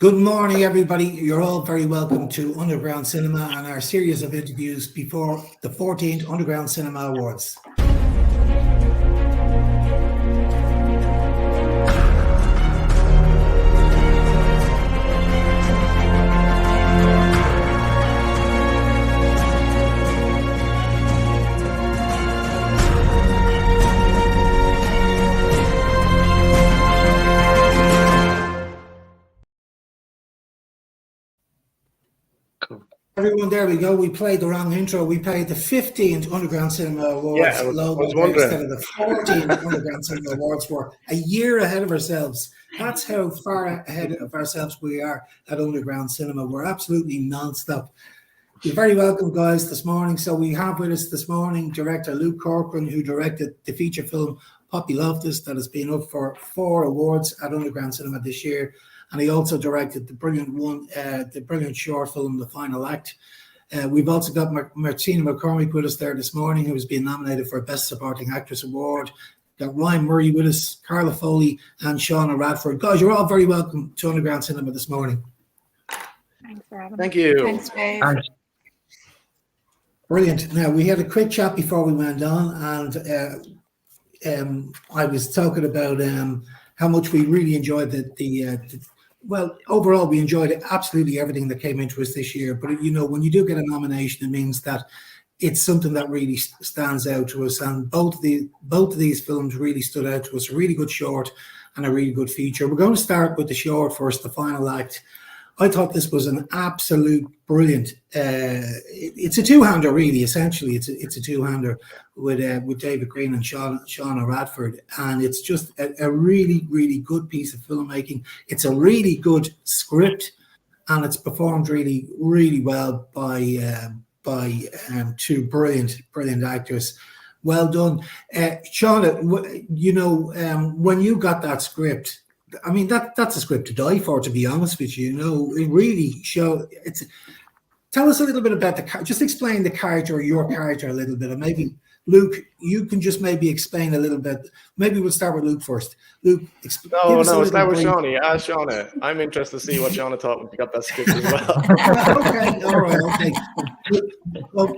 Good morning, everybody. You're all very welcome to Underground Cinema and our series of interviews before the 14th Underground Cinema Awards. Everyone, there we go. We played the wrong intro. We played the 15th Underground Cinema Awards. Yeah, I was wondering. Instead of the 14th Underground Cinema Awards. We're a year ahead of ourselves. That's how far ahead of ourselves we are at Underground Cinema. We're absolutely non-stop. You're very welcome, guys, this morning. So we have with us this morning director Luke Corcaran, who directed the feature film Poppy Loftus that has been up for 4 awards at Underground Cinema this year. And he also directed the brilliant short film, The Final Act. We've also got Martina McCormack with us there this morning, who has been nominated for a Best Supporting Actress Award. Got Ryan Murray with us, Carla Foley, and Shauna Radford. Guys, you're all very welcome to Underground Cinema this morning. Thanks for having me. Thank you. Thanks, Dave. Brilliant. Now, we had a quick chat before we went on, and I was talking about how much we really enjoyed well, overall, we enjoyed absolutely everything that came into us this year. But, you know, when you do get a nomination, it means that it's something that really stands out to us. And both of these films really stood out to us. A really good short and a really good feature. We're going to start with the short first, The Final Act. I thought this was an absolute brilliant. It's a two-hander, really. Essentially, it's a two-hander with David Green and Shauna Radford, and it's just a really, really good piece of filmmaking. It's a really good script, and it's performed really, really well by 2 brilliant actors. Well done, Shauna. You know, when you got that script. I mean, that's a script to die for, to be honest with you. You know, it really showed. Tell us a little bit about just explain the character, or your character, a little bit, and maybe Luke, you can just maybe explain a little bit. Maybe we'll start with Luke first. Luke, start with Shauna. Ask Shauna. I'm interested to see what Shauna thought when she got that script as well. Okay, all right, okay. Well,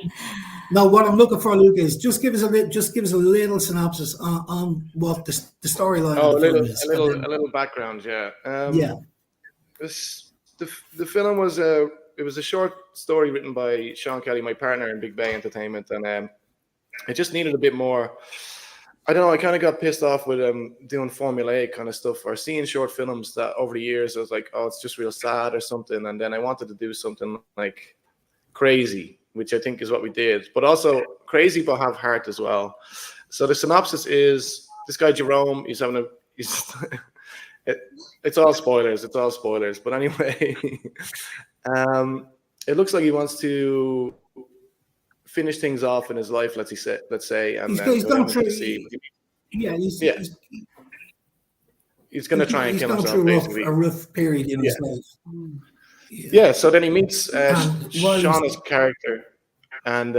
now, what I'm looking for, Luke, is just give us a little synopsis on what the storyline of the film is. A little background, yeah. The film was a short story written by Sean Kelly, my partner in Big Bay Entertainment, and it just needed a bit more. I don't know. I kind of got pissed off with doing formulaic kind of stuff, or seeing short films that over the years I was like, oh, it's just real sad or something, and then I wanted to do something like crazy, which I think is what we did, but also crazy but have heart as well. So the synopsis is this guy Jerome, it's all spoilers. It's all spoilers. But anyway, it looks like he wants to finish things off in his life. Let's say, and he's going through. He's going to try and kill himself. Basically, a rough period in his life. Yeah. So then he meets Shauna's character, and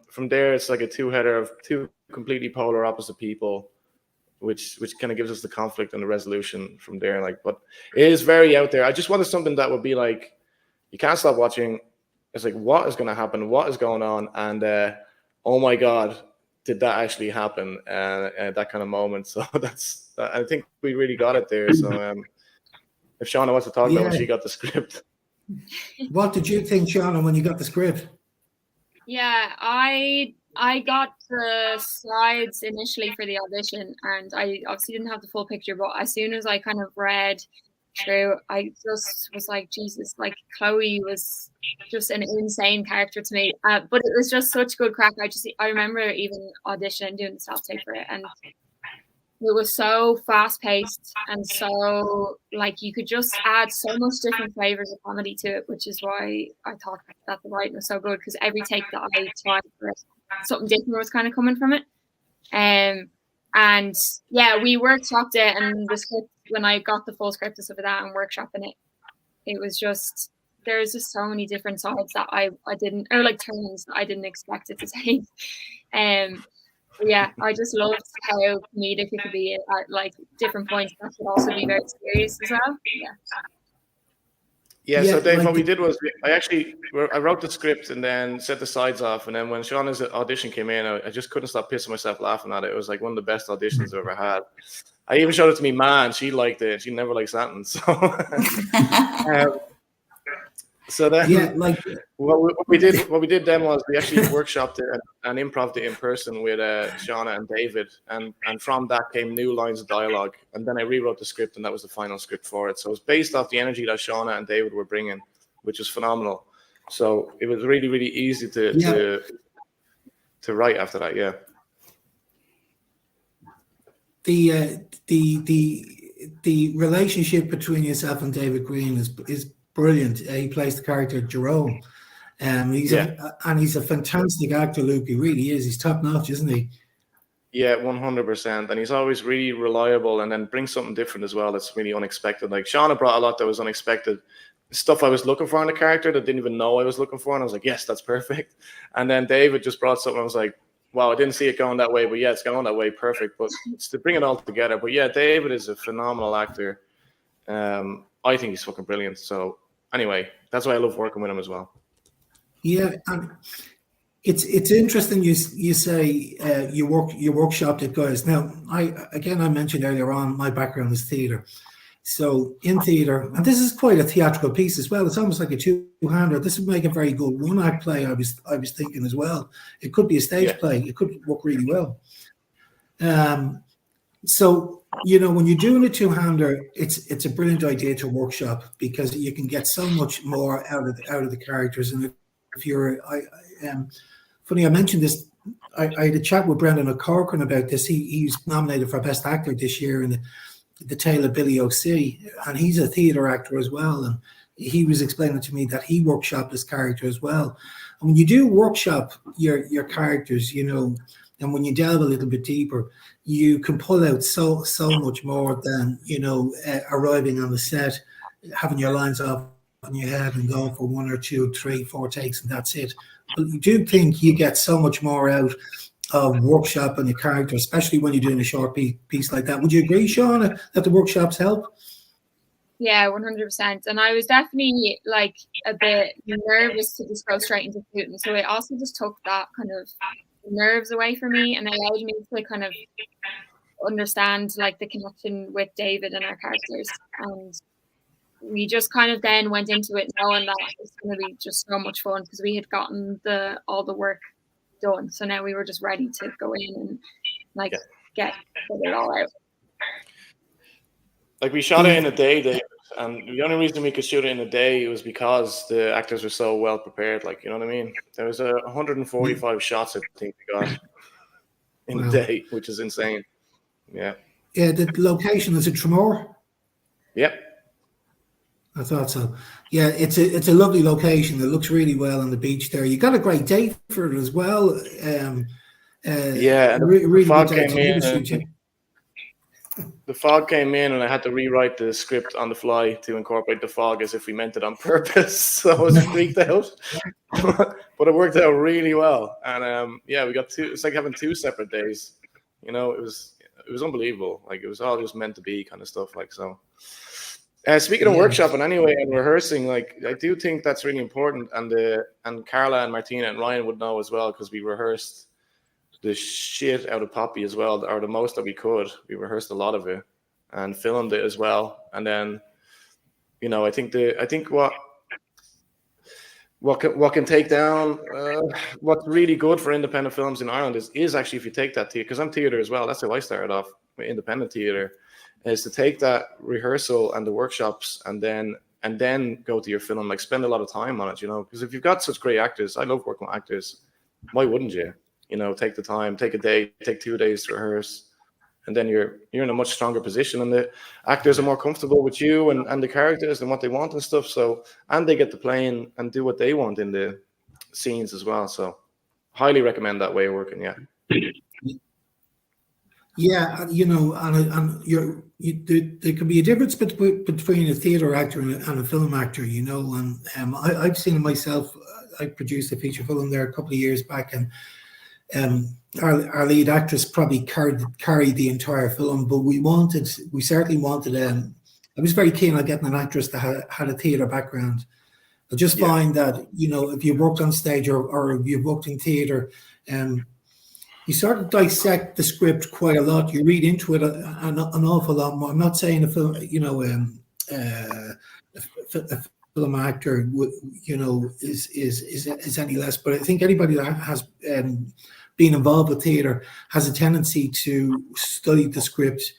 from there it's like a two-header of 2 completely polar opposite people, which kind of gives us the conflict and the resolution from there. Like, but it is very out there. I just wanted something that would be like, you can't stop watching. It's like, what is going to happen? What is going on? And oh my God, did that actually happen? That kind of moment. So I think we really got it there. So if Shauna wants to talk about when she got the script. What did you think, Shauna, when you got the script? Yeah, I got the slides initially for the audition, and I obviously didn't have the full picture, but as soon as I kind of read through, I just was like, Jesus, like Chloe was just an insane character to me. But it was just such good crack. I remember even auditioning, doing the self-tape for it, and it was so fast-paced and so, like, you could just add so much different flavors of comedy to it, which is why I thought that the writing was so good, because every take that I tried for it, something different was kind of coming from it. And yeah, we workshopped it, and the script, when I got the full script and stuff like that and workshopping it, it was just, there's just so many different sides that I didn't, or like turns that I didn't expect it to take. Yeah, I just loved how comedic it could be at like different points. That could also be very serious as well. Yeah. Yeah, so Dave, what we did was I wrote the script and then set the sides off, and then when Shauna's audition came in, I just couldn't stop pissing myself laughing at it. It was like one of the best auditions I've ever had. I even showed it to me ma, and she liked it. She never likes Satin, so. So then, what we did then was we actually workshopped it and improvised it in person with Shauna and David, and from that came new lines of dialogue, and then I rewrote the script, and that was the final script for it. So it was based off the energy that Shauna and David were bringing, which was phenomenal. So it was really, really easy to write after that. Yeah. The relationship between yourself and David Green is brilliant. He plays the character Jerome. He's a fantastic actor, Luke. He really is. He's top notch, isn't he? Yeah, 100%. And he's always really reliable, and then brings something different as well that's really unexpected. Like Shauna brought a lot that was unexpected. Stuff I was looking for in a character that I didn't even know I was looking for. And I was like, yes, that's perfect. And then David just brought something. I was like, wow, I didn't see it going that way. But yeah, it's going that way. Perfect. But it's to bring it all together. But yeah, David is a phenomenal actor. I think he's fucking brilliant. So anyway, that's why I love working with him as well. Yeah, and it's interesting you say you workshopped it, guys. Now, I mentioned earlier on my background is theatre. So in theatre, and this is quite a theatrical piece as well. It's almost like a two-hander. This would make a very good one-act play. I was thinking as well. It could be a stage play. It could work really well. So, when you're doing a two-hander, it's a brilliant idea to workshop because you can get so much more out of the characters. And if you're, funny, I mentioned this. I had a chat with Brendan Corcaran about this. He's nominated for Best Actor this year in the Tale of Billy O.C., and he's a theatre actor as well. And he was explaining to me that he workshopped his character as well. And when you do workshop your characters, and when you delve a little bit deeper, you can pull out so much more than arriving on the set, having your lines off in your head and going for 1 or 2, 3, 4 takes, and that's it. But you do think you get so much more out of workshopping a character, especially when you're doing a short piece like that. Would you agree, Shauna, that the workshops help? Yeah, 100%. And I was definitely like a bit nervous to just go straight into shooting. So it also just took that kind of nerves away from me and allowed me to kind of understand like the connection with David and our characters. And we just kind of then went into it knowing that it's going to be just so much fun because we had gotten all the work done. So now we were just ready to go in and get it all out. Like we shot it in a day, David, and the only reason we could shoot it in a day was because the actors were so well prepared. Like, you know what I mean? There was 145 shots I think we got in a day, which is insane. Yeah. Yeah, the location is at Tremor. Yep. I thought so. Yeah, it's a lovely location. It looks really well on the beach there. You got a great date for it as well. And the fog came in. The fog came in, and I had to rewrite the script on the fly to incorporate the fog as if we meant it on purpose. So I was freaked out, but it worked out really well. And we got two. It's like having 2 separate days. It was unbelievable. Like it was all just meant to be kind of stuff. Like so. Speaking of workshopping anyway and rehearsing, like I do think that's really important, and Carla and Martina and Ryan would know as well because we rehearsed the shit out of Poppy as well, or the most that we could. We rehearsed a lot of it and filmed it as well. And then, I think what can take down what's really good for independent films in Ireland is actually if you take that theatre, because I'm theatre as well. That's how I started off with independent theatre. Is to take that rehearsal and the workshops and then go to your film, like spend a lot of time on it, because if you've got such great actors, I love working with actors. Why wouldn't you? Take the time, take a day, take 2 days to rehearse, and then you're in a much stronger position, and the actors are more comfortable with you and the characters and what they want and stuff. So, and they get to play and do what they want in the scenes as well. So, highly recommend that way of working. Yeah. Yeah, there could be a difference between a theatre actor and a film actor, and I've seen it myself. I produced a feature film there a couple of years back, and our lead actress probably carried the entire film, but we certainly wanted I was very keen on getting an actress that had a theatre background. I just find that, you know, if you've worked on stage or if you've worked in theatre, you sort of dissect the script quite a lot. You read into it an awful lot more. I'm not saying a film, you know, a film actor, you know, is any less. But I think anybody that has been involved with theatre has a tendency to study the script,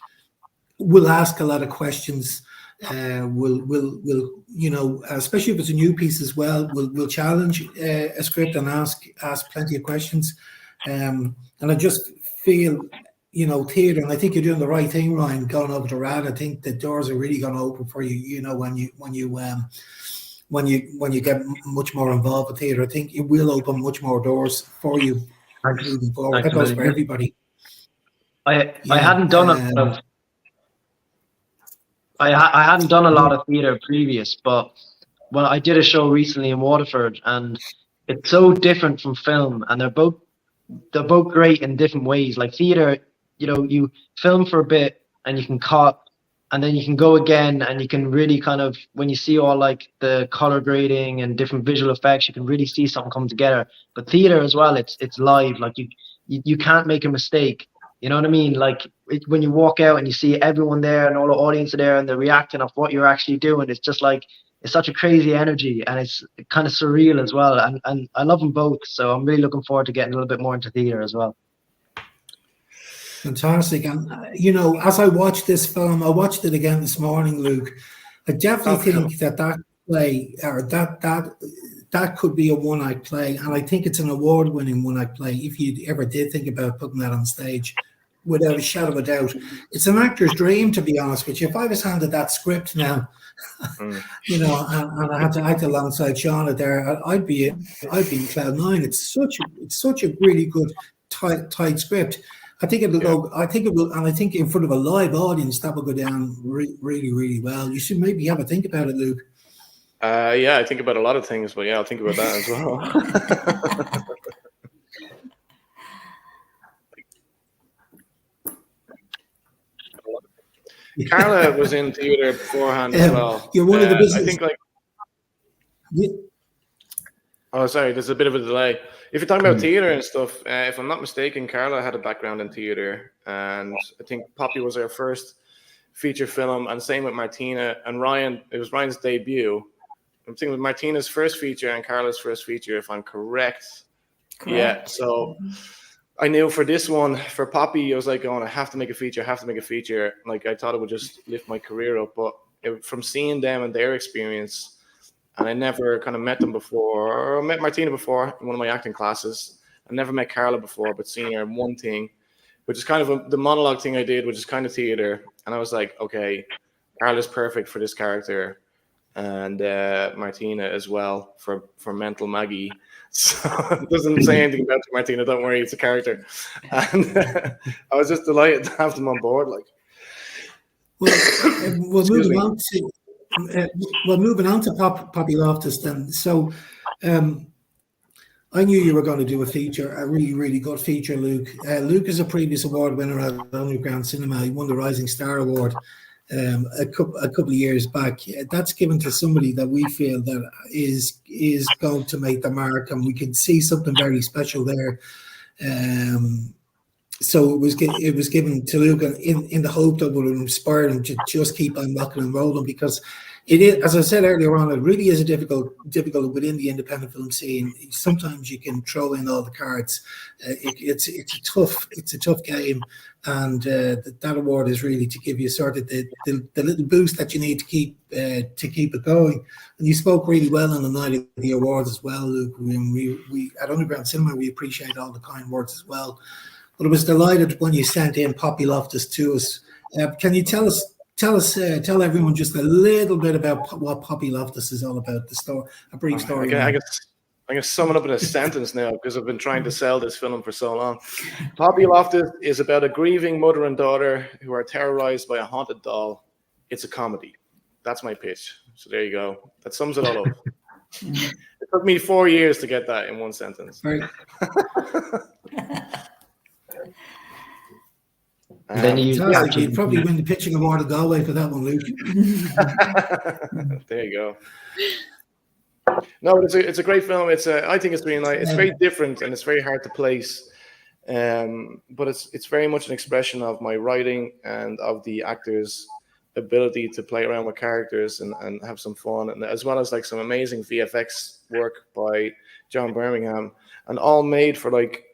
will ask a lot of questions, will you know, especially if it's a new piece as well, will challenge a script and ask plenty of questions. And I just feel, you know, theatre, and I think you're doing the right thing, Ryan, going over to RAD. I think the doors are really going to open for you, you know, when you get much more involved with theatre. I think it will open much more doors for you moving forward. That goes for everybody. I hadn't done a lot of I hadn't done a lot of theatre previous, but well, I did a show recently in Waterford, and it's so different from film, and they're both great in different ways. Like theatre, you know, you film for a bit and you can cut, and then you can go again, and you can really kind of, when you see all like the color grading and different visual effects, you can really see something come together. But theatre as well, it's live. Like you can't make a mistake. You know what I mean? Like when you walk out and you see everyone there and all the audience are there and they're reacting off what you're actually doing, it's just like, it's such a crazy energy, and it's kind of surreal as well. And I love them both. So I'm really looking forward to getting a little bit more into theatre as well. Fantastic. And, you know, as I watched this film, I watched it again this morning, Luke. I definitely think that play, or that could be a one-act play. And I think it's an award-winning one-act play, if you ever did think about putting that on stage, without a shadow of a doubt. It's an actor's dream, to be honest with you. If I was handed that script now, you know, and I had to act alongside Shauna there, I'd be in cloud nine. It's such a really good tight script. I think it'll go. I think it will, and I think in front of a live audience that will go down really, really well. You should maybe have a think about it, Luke. Yeah, I think about a lot of things, but yeah, I'll think about that as well. Carla was in theatre beforehand as well. You're one of the business. I think oh, sorry, there's a bit of a delay. If you're talking about theatre and stuff, if I'm not mistaken, Carla had a background in theatre, and I think Poppy was her first feature film, and same with Martina and Ryan. It was Ryan's debut. I'm thinking with Martina's first feature and Carla's first feature, if I'm correct. Yeah, so I knew for this one, for Poppy, I was like, I have to make a feature, Like, I thought it would just lift my career up. But from seeing them and their experience, and I never kind of met them before, or met Martina before in one of my acting classes. I never met Carla before, but seeing her in one thing, which is kind of the monologue thing I did, which is kind of theatre. And I was like, okay, Carla's perfect for this character. And Martina as well for Mental Maggie. So it doesn't say anything about Martina, don't worry, it's a character. And I was just delighted to have them on board. Like, we're moving on to Poppy Loftus then. So I knew you were going to do a feature, a really, really good feature, Luke. Luke is a previous award winner at Underground Cinema. He won the Rising Star Award a couple of years back. That's given to somebody that we feel that is going to make the mark, and we can see something very special there. So it was given to Luke in the hope that would inspire him to just keep on rocking and rolling, because it is, as I said earlier on, it really is a difficult within the independent film scene. Sometimes you can throw in all the cards. It's a tough game, and that award is really to give you sort of the little boost that you need to keep it going. And you spoke really well on the night of the awards as well, Luke. We at Underground Cinema, we appreciate all the kind words as well. But I was delighted when you sent in Poppy Loftus to us. Can you tell everyone just a little bit about what Poppy Loftus is all about? The story, a brief story. I can sum it up in a sentence now, because I've been trying to sell this film for so long. Poppy Loftus is about a grieving mother and daughter who are terrorized by a haunted doll. It's a comedy. That's my pitch. So there you go. That sums it all up. It took me 4 years to get that in one sentence. Right. And then you You'd probably win the pitching award of Galway for that one, Luke. There you go. No, it's a great film. I think it's really nice. It's very different and it's very hard to place. But it's very much an expression of my writing and of the actors' ability to play around with characters and have some fun, and as well as like some amazing VFX work by John Birmingham, and all made for like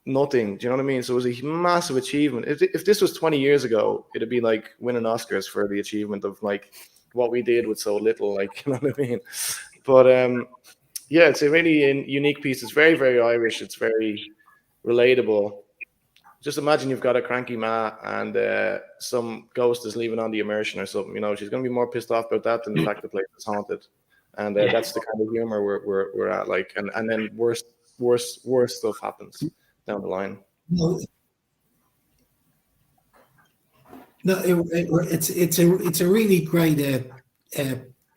nothing. Do you know what I mean? So it was a massive achievement. If this was 20 years ago, it'd be like winning Oscars for the achievement of like what we did with so little. Like, you know what I mean? But yeah, it's a really unique piece. It's very, very Irish. It's very relatable. Just imagine you've got a cranky ma and some ghost is leaving on the immersion or something. You know, she's going to be more pissed off about that than the fact the place is haunted. And that's the kind of humor we're at. Like, and then worse stuff happens down the line. No, it's a really great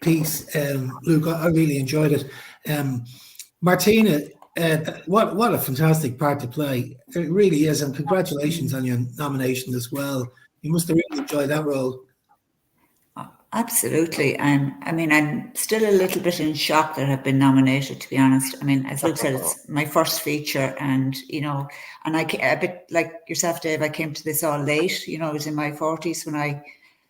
piece, Luke. I really enjoyed it. Martina, what a fantastic part to play. It really is, and congratulations on your nomination as well. You must have really enjoyed that role. Absolutely. I mean, I'm still a little bit in shock that I've been nominated, to be honest. I mean, as Luke said, it's my first feature, and, you know, and a bit like yourself, Dave, I came to this all late. You know, I was in my 40s when I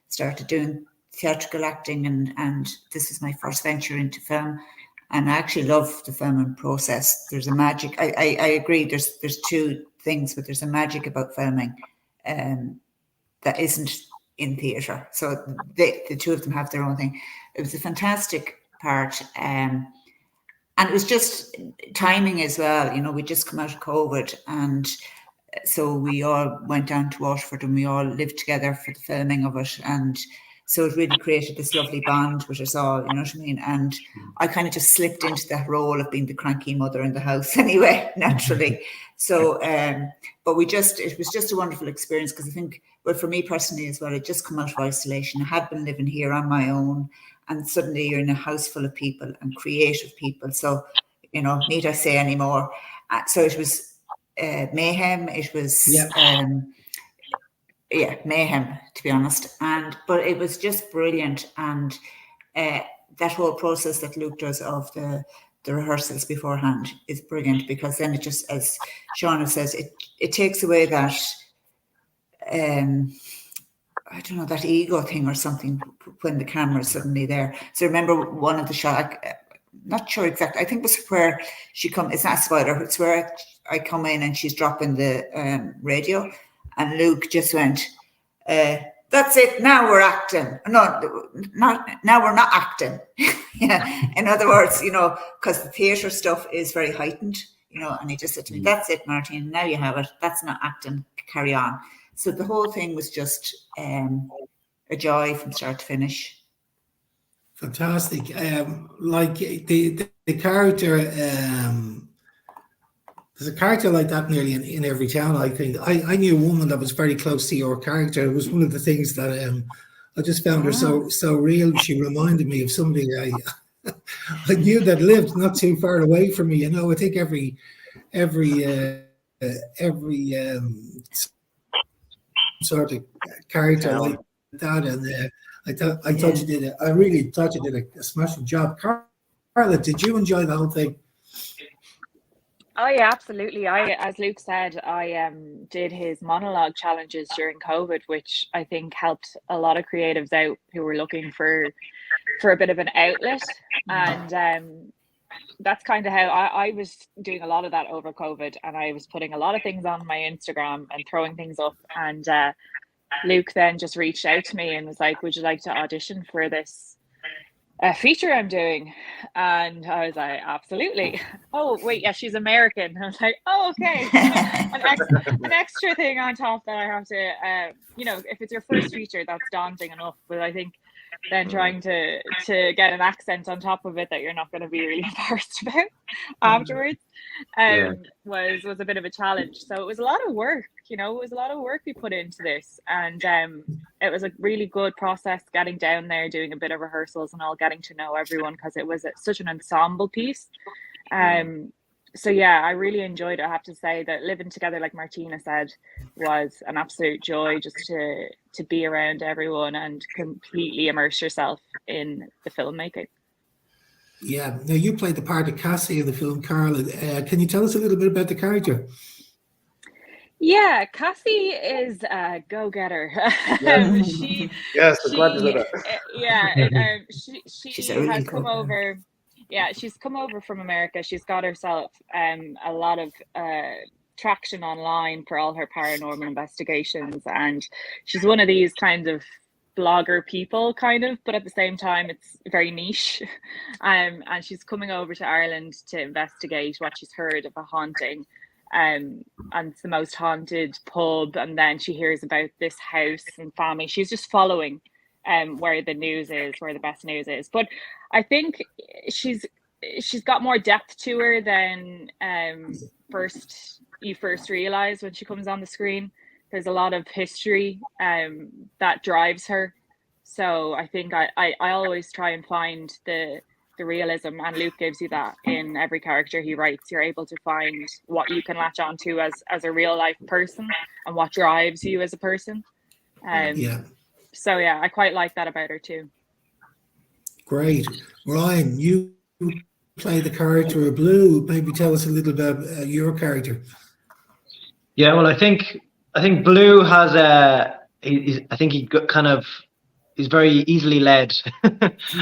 started doing theatrical acting, and this is my first venture into film. And I actually love the filming process. There's a magic. I agree. There's two things, but there's a magic about filming that isn't in theatre. So the two of them have their own thing. It was a fantastic part. And it was just timing as well. You know, we just come out of COVID, and so we all went down to Waterford and we all lived together for the filming of it. And so it really created this lovely bond with us all, you know what I mean? And I kind of just slipped into that role of being the cranky mother in the house anyway, naturally. So, but it was just a wonderful experience, because I think, well, for me personally as well, I'd just come out of isolation. I had been living here on my own, and suddenly you're in a house full of people and creative people. So, you know, need I say any more? So it was mayhem. It was... mayhem, to be honest. But it was just brilliant. And that whole process that Luke does of the rehearsals beforehand is brilliant, because then it just, as Shauna says, it takes away that, I don't know, that ego thing or something when the camera's suddenly there. So remember one of the shots, not sure exactly, I think it was where she comes, it's not a spoiler, it's where I come in and she's dropping the radio. And Luke just went, that's it, now we're acting. No, now we're not acting. Yeah. In other words, you know, because the theatre stuff is very heightened, you know, and he just said to me, that's it, Martin, now you have it. That's not acting, carry on. So the whole thing was just a joy from start to finish. Fantastic. Like the character... there's a character like that nearly in every town, I think. I knew a woman that was very close to your character. It was one of the things that I just found her so real. She reminded me of somebody I knew that lived not too far away from me. You know, I think every sort of character like that, and I thought you did it. I really thought you did a smashing job. Carla, did you enjoy the whole thing? Oh yeah, absolutely. As Luke said, I did his monologue challenges during COVID, which I think helped a lot of creatives out who were looking for a bit of an outlet. And that's kind of how I was doing a lot of that over COVID, and I was putting a lot of things on my Instagram and throwing things up. And Luke then just reached out to me and was like, would you like to audition for this feature I'm doing? And I was like, absolutely. Oh wait, yeah, she's American. I was like, oh, okay. an extra thing on top that I have to you know, if it's your first feature, that's daunting enough, but I think then trying to get an accent on top of it that you're not going to be really embarrassed about afterwards was a bit of a challenge. So it was a lot of work, you know, it was a lot of work we put into this, and it was a really good process getting down there, doing a bit of rehearsals and all, getting to know everyone, because it was such an ensemble piece. so yeah, I really enjoyed it. I have to say that living together, like Martina said, was an absolute joy, just to be around everyone and completely immerse yourself in the filmmaking. Yeah. Now, you played the part of Cassie in the film, Carla. Can you tell us a little bit about the character? Yeah, Cassie is a go-getter. She has come over. Yeah, she's come over from America. She's got herself a lot of traction online for all her paranormal investigations, and she's one of these kind of blogger people, kind of, but at the same time it's very niche. And she's coming over to Ireland to investigate what she's heard of a haunting, and it's the most haunted pub, and then she hears about this house and family. She's just following where the news is, where the best news is. But I think she's got more depth to her than you first realize when she comes on the screen. There's a lot of history that drives her. So I think I always try and find the realism, and Luke gives you that in every character he writes. You're able to find what you can latch onto as a real life person and what drives you as a person. So yeah, I quite like that about her too. Great. Ryan, you play the character of Blue. Maybe tell us a little about your character. Yeah, well, I think Blue has he's very easily led.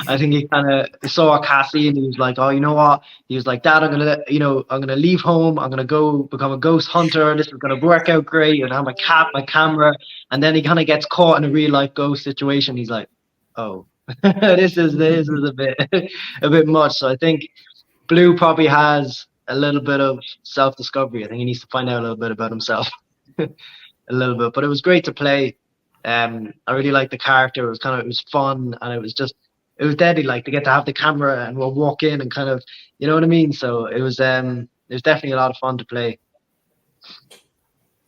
I think he kind of saw Cassie and he was like, oh, you know what? He was like, Dad, I'm gonna leave home. I'm gonna go become a ghost hunter. This is gonna work out great. And I have my cat, my camera. And then he kind of gets caught in a real life ghost situation. He's like, oh, this is a bit much. So I think Blue probably has a little bit of self-discovery. I think he needs to find out a little bit about himself. A little bit. But it was great to play. I really liked the character. It was fun, and it was deadly, like, to get to have the camera and we'll walk in and kind of, you know what I mean? So it was definitely a lot of fun to play.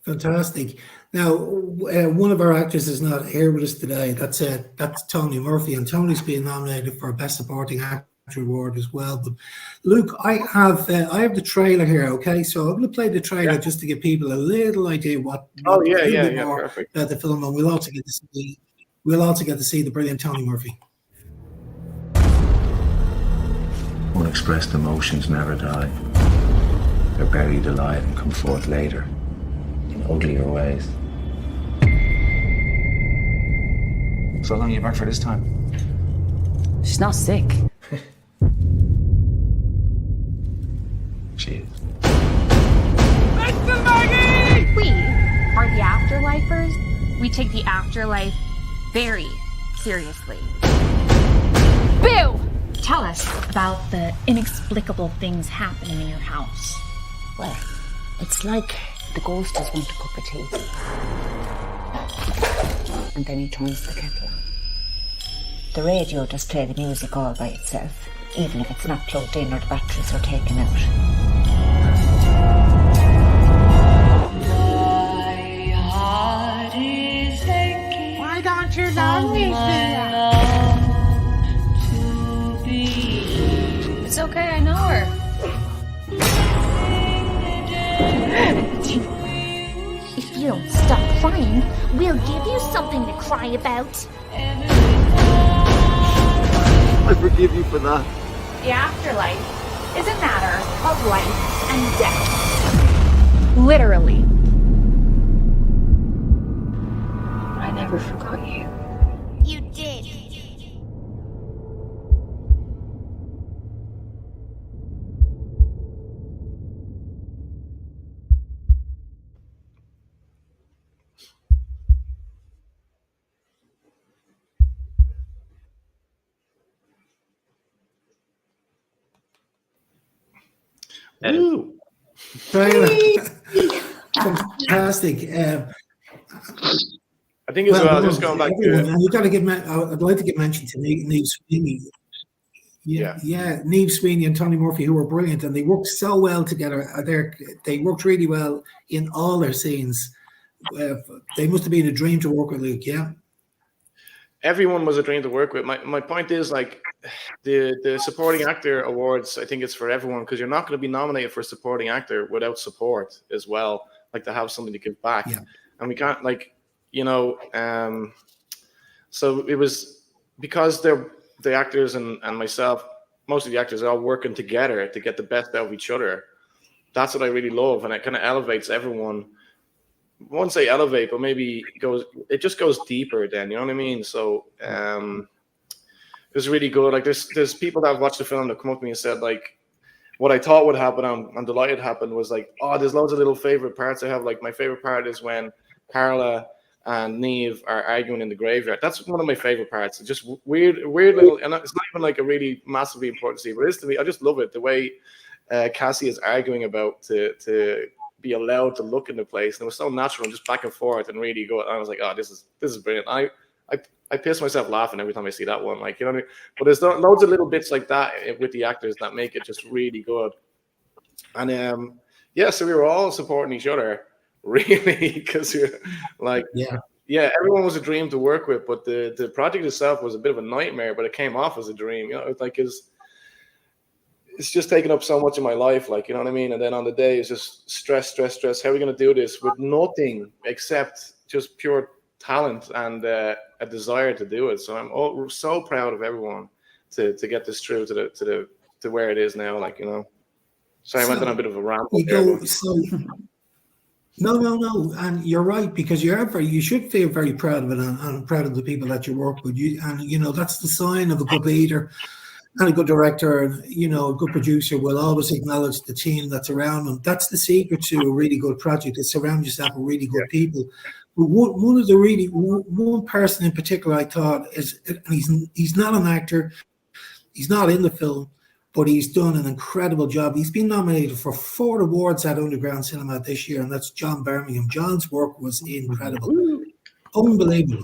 Fantastic. Now, one of our actors is not here with us today. That's Tony Murphy, and Tony's being nominated for Best Supporting Actor award as well. But Luke, I have the trailer here. Okay, so I'm going to play the trailer just to give people a little idea what more perfect. about the film, and we'll also get to see the brilliant Tony Murphy. Unexpressed emotions never die. They're buried alive and come forth later in uglier ways. So how long are you back for this time? She's not sick. She is. We are the afterlifers. We take the afterlife very seriously. Boo! Tell us about the inexplicable things happening in your house. Well, it's like the ghost just wants a cup of tea. And then he turns the kettle on. The radio just plays the music all by itself, even if it's not plugged in or the batteries are taken out. Why don't you love me, It's okay, I know her. If you don't stop crying, we'll give you something to cry about. I forgive you for that. The afterlife is a matter of life and death. Literally. I never forgot you. You did. Woo! Fantastic. I think as well, just going back to you got to give. I'd like to give mention to Neve Sweeney. Neve Sweeney and Tony Murphy, who were brilliant, and they worked so well together. They worked really well in all their scenes. They must have been a dream to work with, Luke. Yeah. Everyone was a dream to work with. My point is, like, the supporting actor awards, I think it's for everyone, because you're not going to be nominated for supporting actor without support as well, like to have something to give back. Yeah. And we can't, like, so it was because the actors and myself, most of the actors are all working together to get the best out of each other. That's what I really love, and it kind of elevates everyone. I won't say elevate, but maybe it just goes deeper then, you know what I mean? So it was really good. Like there's people that have watched the film that come up to me and said, like, what I thought would happen, I'm delighted happened, was like, oh, there's loads of little favorite parts I have. Like my favorite part is when Carla and Neve are arguing in the graveyard. That's one of my favorite parts. It's just weird little, and it's not even like a really massively important scene, but it is to me. I just love it, the way Cassie is arguing about to be allowed to look in the place, and it was so natural and just back and forth and really good. And I was like, oh, this is brilliant. I piss myself laughing every time I see that one, like, you know what I mean? But there's loads of little bits like that with the actors that make it just really good. And so we were all supporting each other, really, because we're like, everyone was a dream to work with, but the project itself was a bit of a nightmare, but it came off as a dream. You know, it's like it's just taking up so much of my life, like, you know what I mean? And then on the day, it's just stress. How are we going to do this with nothing except just pure talent and a desire to do it? So I'm so proud of everyone to get this through to where it is now, like, you know. Sorry, I went on a bit of a rant. No, and you're right, because you should feel very proud of it, and proud of the people that you work with. That's the sign of a good leader and a good director, and a good producer will always acknowledge the team that's around them. That's the secret to a really good project, is surround yourself with really good people. But one person in particular I thought is, and he's not an actor, he's not in the film, but he's done an incredible job. He's been nominated for 4 awards at Underground Cinema this year, and that's John Birmingham. John's work was incredible, unbelievable.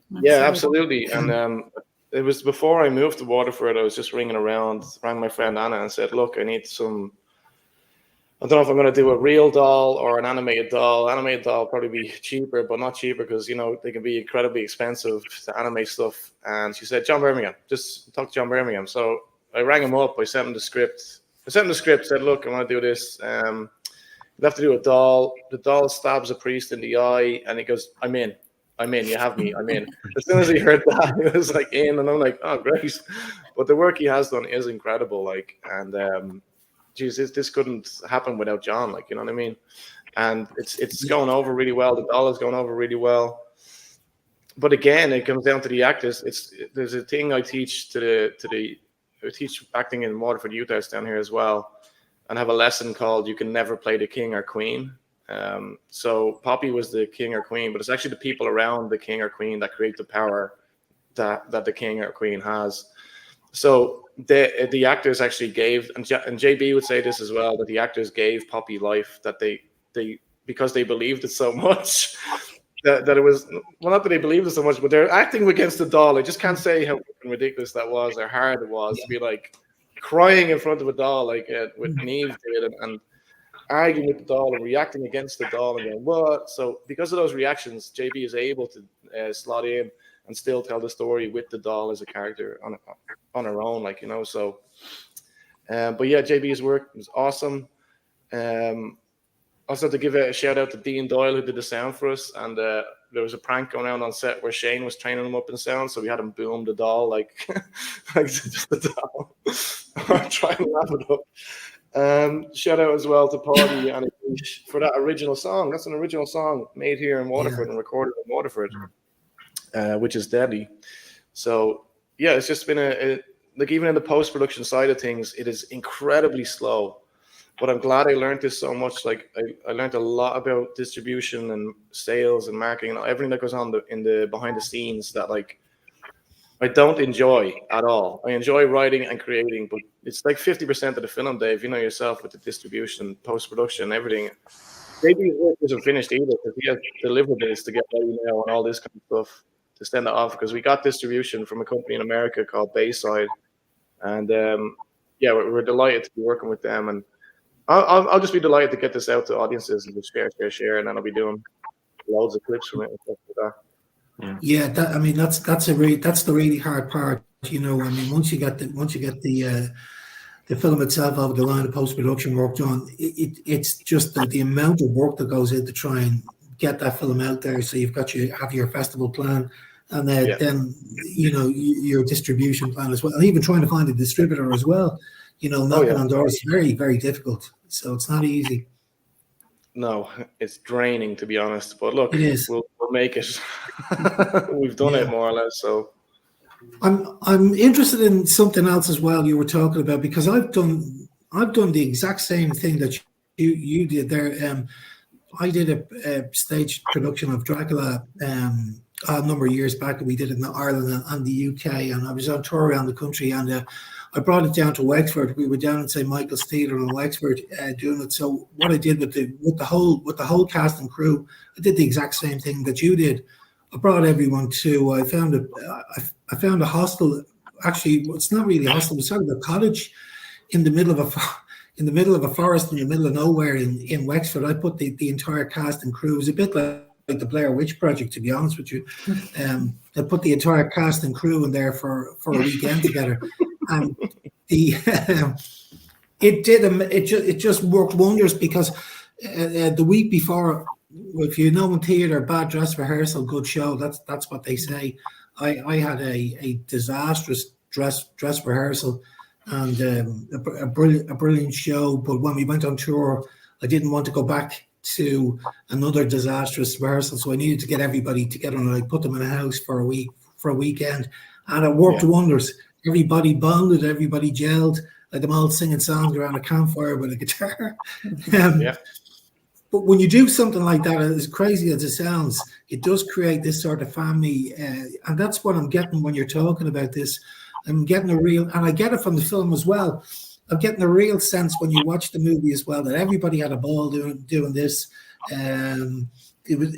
Yeah, absolutely. And it was before I moved to Waterford. I was just rang my friend Anna and said, look, I need some, I don't know if I'm going to do a real doll or an animated doll. Animated doll will probably be cheaper, but not cheaper, because, they can be incredibly expensive to animate stuff. And she said, John Birmingham, just talk to John Birmingham. So I rang him up. I sent him the script. Said, look, I want to do this. You have to do a doll. The doll stabs a priest in the eye, and he goes, I'm in. You have me. I'm in. As soon as he heard that, he was like in, and I'm like, oh, great. But the work he has done is incredible. Like, and this couldn't happen without John. Like, you know what I mean? And it's going over really well. The doll is going over really well. But again, it comes down to the actors. There's a thing I teach I teach acting in Waterford Youth House down here as well, and have a lesson called "You Can Never Play the King or Queen." So Poppy was the king or queen, but it's actually the people around the king or queen that create the power that the king or queen has. So the actors actually gave, and JB would say this as well, that the actors gave Poppy life, that they because they believed it so much. That it was, well, not that they believed it so much, but they're acting against the doll. I just can't say how ridiculous that was or hard it was to be like crying in front of a doll, like with Neve did, and arguing with the doll and reacting against the doll and going, what? So because of those reactions, JB is able to slot in and still tell the story with the doll as a character on her own, like, you know. So, but yeah, JB's work was awesome. Also, to give a shout out to Dean Doyle, who did the sound for us, and there was a prank going on set where Shane was training him up in sound, so we had him boom the doll like just the doll. Trying to wrap it up. Shout out as well to Paulie and Anish for that original song. That's an original song made here in Waterford and recorded in Waterford, which is deadly. So yeah, it's just been like, even in the post-production side of things, it is incredibly slow. But I'm glad I learned this so much. Like I learned a lot about distribution and sales and marketing and everything that goes on in the behind the scenes that, like, I don't enjoy at all. I enjoy writing and creating, but it's like 50% of the film, Dave. You know yourself, with the distribution, post-production, everything. Maybe his work isn't finished either, because he has delivered this to get ready now and all this kind of stuff to send it off, because we got distribution from a company in America called Bayside. And yeah, we're delighted to be working with them. And I'll just be delighted to get this out to audiences and just share, and then I'll be doing loads of clips from it and stuff like that. Yeah, that's the really hard part. Once you get the film itself over the line, the post-production work done, it's just the amount of work that goes in to try and get that film out there. So you've got have your festival plan, and then your distribution plan as well, and even trying to find a distributor as well. Knocking on doors is very, very difficult. So it's not easy. No, it's draining, to be honest. But look, it is. We'll make it. We've done it more or less. So I'm interested in something else as well. You were talking about, because I've done the exact same thing that you did there. I did a stage production of Dracula a number of years back, and we did it in Ireland and the UK, and I was on tour around the country, and I brought it down to Wexford. We were down in St. Michael's Theatre in Wexford doing it. So what I did with the whole cast and crew, I did the exact same thing that you did. I brought everyone to. I found a hostel. Actually, it's not really a hostel. It's sort of a cottage in the middle of a forest in the middle of nowhere in Wexford. I put the entire cast and crew. It was a bit like the Blair Witch Project, to be honest with you. I put the entire cast and crew in there for a weekend together. And it just worked wonders, because the week before, if you know in theatre, bad dress rehearsal, good show. That's what they say. I had a disastrous dress rehearsal and a brilliant show. But when we went on tour, I didn't want to go back to another disastrous rehearsal, so I needed to get everybody together, and I put them in a house for a weekend, and it worked wonders. Everybody bonded, everybody gelled, like them all singing songs around a campfire with a guitar. But when you do something like that, as crazy as it sounds, it does create this sort of family, and that's what I'm getting when you're talking about this. I'm getting and I get it from the film as well. I'm getting a real sense when you watch the movie as well that everybody had a ball doing this. It was,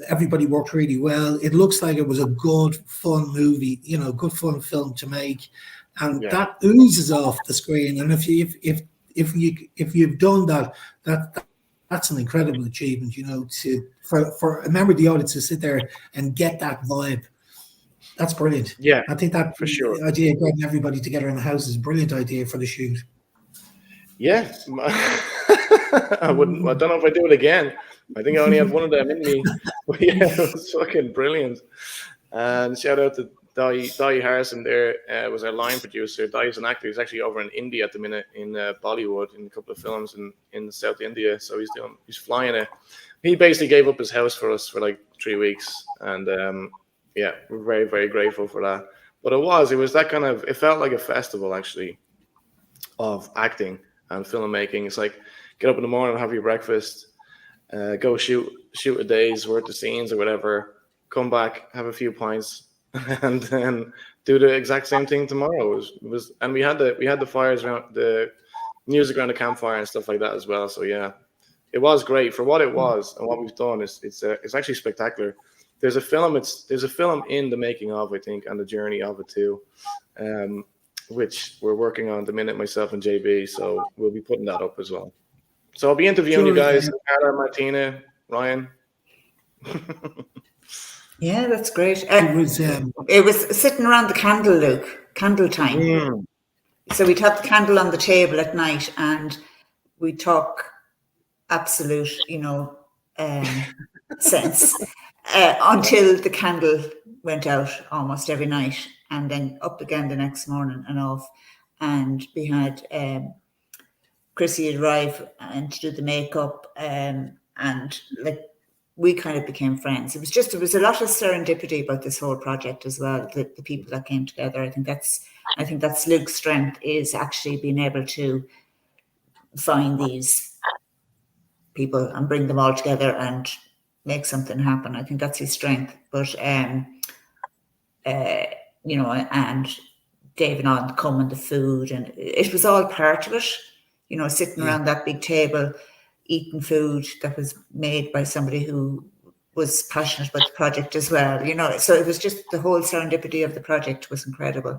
everybody worked really well. It looks like it was a good, fun movie, good, fun film to make, and that oozes off the screen. And if you've done that, that's an incredible achievement. For a member of the audience to sit there and get that vibe. That's brilliant. Yeah, I think that for sure. Idea of getting everybody together in the house is a brilliant idea for the shoot. Yeah, I don't know if I do it again. I think I only have one of them in me. But yeah, it was fucking brilliant. And shout out to Dai Harrison there, was our line producer. Dai is an actor. He's actually over in India at the minute, in Bollywood, in a couple of films in South India. So he's flying it. He basically gave up his house for us for like 3 weeks, and we're very, very grateful for that. But it was that kind of, it felt like a festival actually of acting and filmmaking. It's like, get up in the morning, have your breakfast, go shoot a day's worth of scenes or whatever, come back, have a few pints, and then do the exact same thing tomorrow. And we had the fires around, the music around the campfire and stuff like that as well. So yeah, it was great for what it was, and what we've done it's actually spectacular. There's a film in the making of, I think, and the journey of it too, which we're working on at the minute, myself and JB. So we'll be putting that up as well. So I'll be interviewing you guys, Carla, Martina, Ryan. Yeah, that's great. It was sitting around the candle, Luke, candle time. So we'd have the candle on the table at night, and we'd talk absolute, sense until the candle went out almost every night, and then up again the next morning and off. And we had Chrissy arrive and to do the makeup, and like we kind of became friends. It was a lot of serendipity about this whole project as well. The people that came together. I think that's Luke's strength, is actually being able to find these people and bring them all together and make something happen. I think that's his strength. But and Dave and on coming, the food, and it was all part of it. Sitting around that big table, eating food that was made by somebody who was passionate about the project as well. So it was just the whole serendipity of the project was incredible.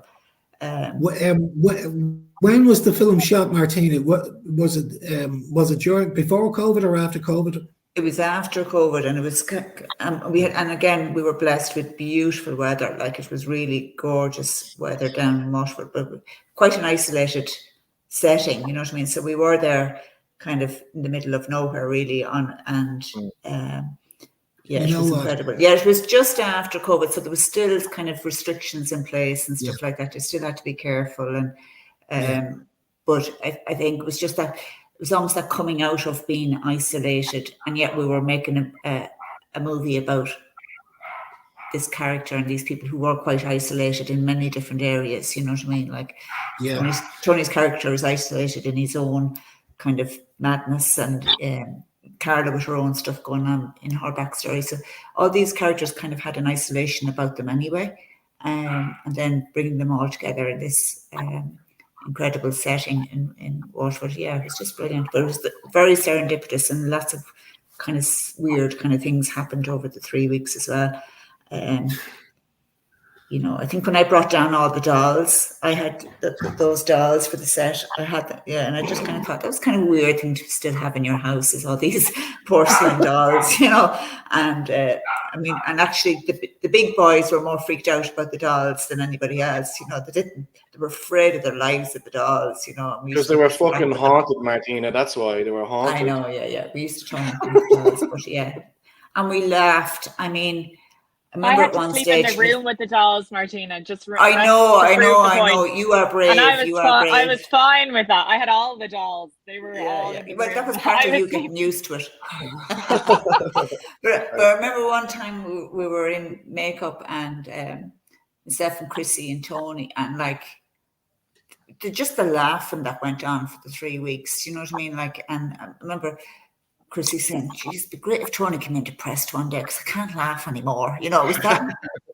When was the film shot, Martina? What was it? Was it before COVID or after COVID? It was after COVID, and it was we were blessed with beautiful weather. Like, it was really gorgeous weather down in Waterford, but quite an isolated setting. You know what I mean? So we were there, kind of in the middle of nowhere, really. It was incredible. Yeah, it was just after COVID, so there was still kind of restrictions in place and stuff like that. You still had to be careful, and but I think it was just that. It was almost like coming out of being isolated, and yet we were making a movie about this character and these people who were quite isolated in many different areas. You know what I mean? Like, Tony's character is isolated in his own kind of madness, and Carla with her own stuff going on in her backstory. So all these characters kind of had an isolation about them anyway, and then bringing them all together in this incredible setting in Waterford. Yeah, it was just brilliant. But it was very serendipitous, and lots of kind of weird kind of things happened over the 3 weeks as well. I think when I brought down all the dolls, I had those dolls for the set. I had them, and I just kind of thought that was kind of a weird thing to still have in your house, is all these porcelain dolls, And and actually the big boys were more freaked out about the dolls than anybody else. They were afraid of their lives of the dolls. Because they were fucking haunted, Martina. That's why they were haunted. I know, yeah. We used to try and think of dolls, but and we laughed. I remember I had at to sleep stage in the room with the dolls, Martina. I know. You are brave. And I brave. was fine with that. I had all the dolls. They were all. Yeah. Well, that was part of you getting used to it. but I remember one time we were in makeup, and myself and Chrissy and Tony, and like just the laughing that went on for the 3 weeks. You know what I mean? Like, and I remember Chrissy saying, "Geez, it'd be great if Tony came in depressed one day, because I can't laugh anymore." It was that,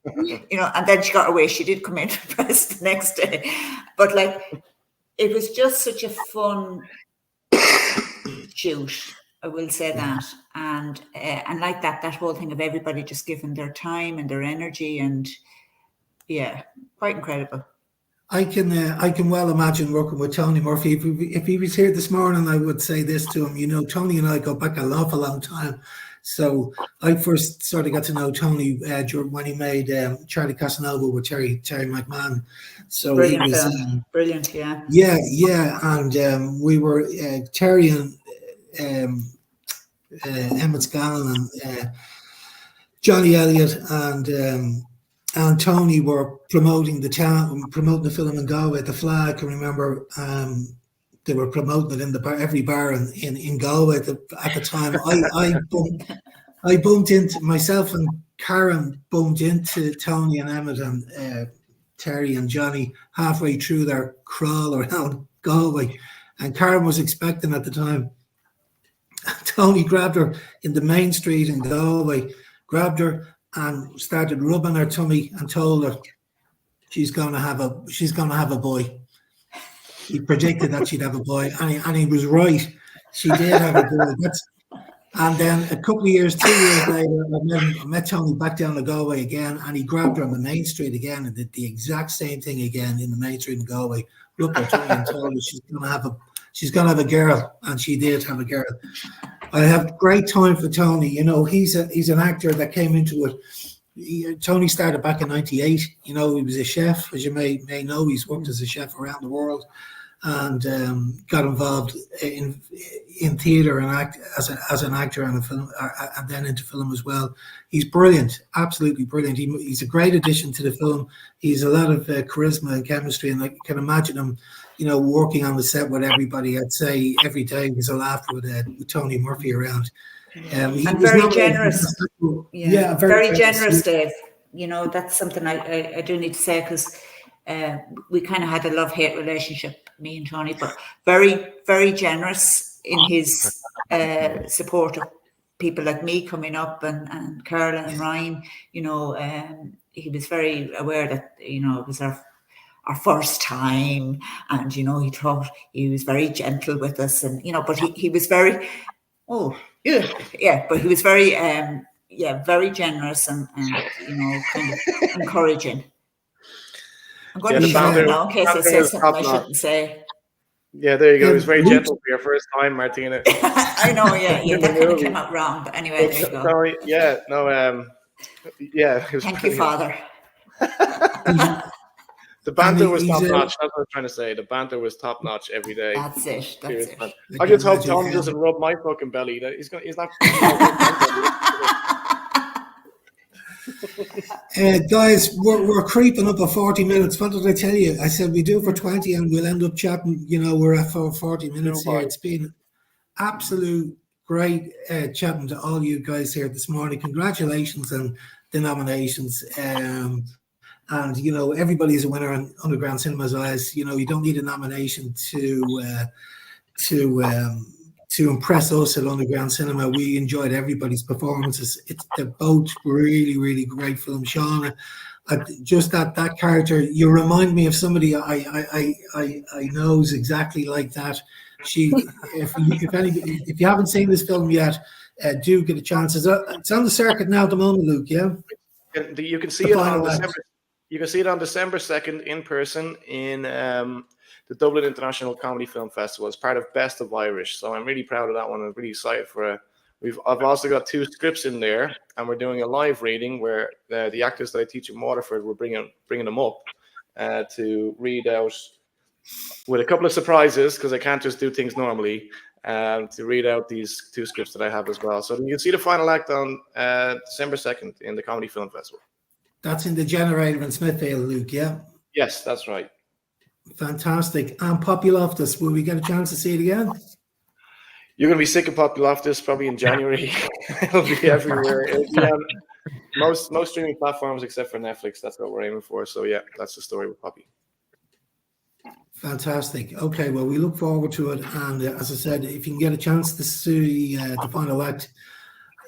and then she got away. She did come in depressed the next day. But like, it was just such a fun shoot. I will say that. And like that whole thing of everybody just giving their time and their energy, and quite incredible. I can well imagine working with Tony Murphy. If he was here this morning, I would say this to him. Tony and I go back an awful long time. So I first sort of got to know Tony when he made Charlie Casanova with Terry McMahon. So brilliant, he was brilliant, yeah. Yeah, and we were Terry and Emmett Scanlon and Johnny Elliott and Tony were promoting the film in Galway at the Flag. I can remember they were promoting it in every bar in Galway at the time. I bumped into myself, and Karen bumped into Tony and Emmett and Terry and Johnny halfway through their crawl around Galway, and Karen was expecting at the time. Tony grabbed her in the main street in Galway, grabbed her and started rubbing her tummy and told her she's gonna have a boy. He predicted that she'd have a boy, and he was right. She did have a boy. And then a couple of years, 2 years later, I met Tony back down to Galway again, and he grabbed her on the main street again and did the exact same thing again in the main street in Galway. Looked at Tony and told her she's gonna have a girl, and she did have a girl. I have great time for Tony. He's an actor that came into it. Tony started back in '98. He was a chef, as you may know. He's worked as a chef around the world, and got involved in theatre and act as an actor and a film, and then into film as well. He's brilliant, absolutely brilliant. He's a great addition to the film. He's a lot of charisma and chemistry, and I can imagine him, working on the set with everybody. I'd say every day was a laugh with Tony Murphy around. And very generous. Very generous, Dave. That's something I do need to say, because we kind of had a love-hate relationship, me and Tony, but very, very generous in his support of people like me coming up, and Carla and Ryan. He was very aware that it was our first time, and he thought he was very gentle with us, and but he was very but he was very very generous and kind of encouraging. I'm going to shut now in case I say something I shouldn't say. Yeah, there you go. He was very gentle for your first time, Martina. I know, yeah, that kind of came out wrong. But anyway, there you go. Sorry, yeah, no, yeah. Thank you, Father. The banter was top notch. That's what I was trying to say. The banter was top notch every day. That's it. That's it. I just hope Tom doesn't rub my fucking belly. He's not. Guys, we're creeping up at 40 minutes. What did I tell you? I said we do for 20 and we'll end up chatting. You know, we're at 40 minutes here. It's been absolute great chatting to all you guys here this morning. Congratulations on the nominations. And, you know, everybody's a winner on Underground Cinema's eyes. You know, you don't need a nomination to impress us at Underground Cinema. We enjoyed everybody's performances. They're both really, really great films. Shauna, just that character, you remind me of somebody I knows exactly like that. If you haven't seen this film yet, do get a chance. It's on the circuit now at the moment, Luke. Yeah, you can see it on December. You can see it on December 2nd in person in the Dublin International Comedy Film Festival as part of Best of Irish. So I'm really proud of that one. I'm really excited for it. I've also got 2 scripts in there, and we're doing a live reading where the actors that I teach in Waterford, we're bringing them up to read out with a couple of surprises, because I can't just do things normally, to read out these 2 scripts that I have as well. So you can see the final act on December 2nd in the Comedy Film Festival. That's in the Generator in Smithfield, Luke, yeah? Yes, that's right. Fantastic. And Poppy Loftus, will we get a chance to see it again? You're going to be sick of Poppy Loftus probably in January. It'll be everywhere. It'll be on most streaming platforms except for Netflix. That's what we're aiming for. So, yeah, that's the story with Poppy. Fantastic. Okay, well, we look forward to it. And as I said, if you can get a chance to see the final act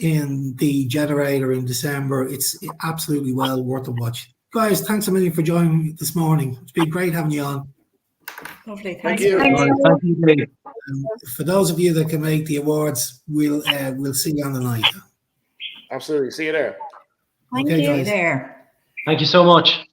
in the Generator in December, it's absolutely well worth a watch. Guys, thanks a million for joining me this morning. It's been great having you on. Lovely. Thank you. For those of you that can make the awards, we'll see you on the night. Absolutely. See you there. Thank you. There. Thank you so much.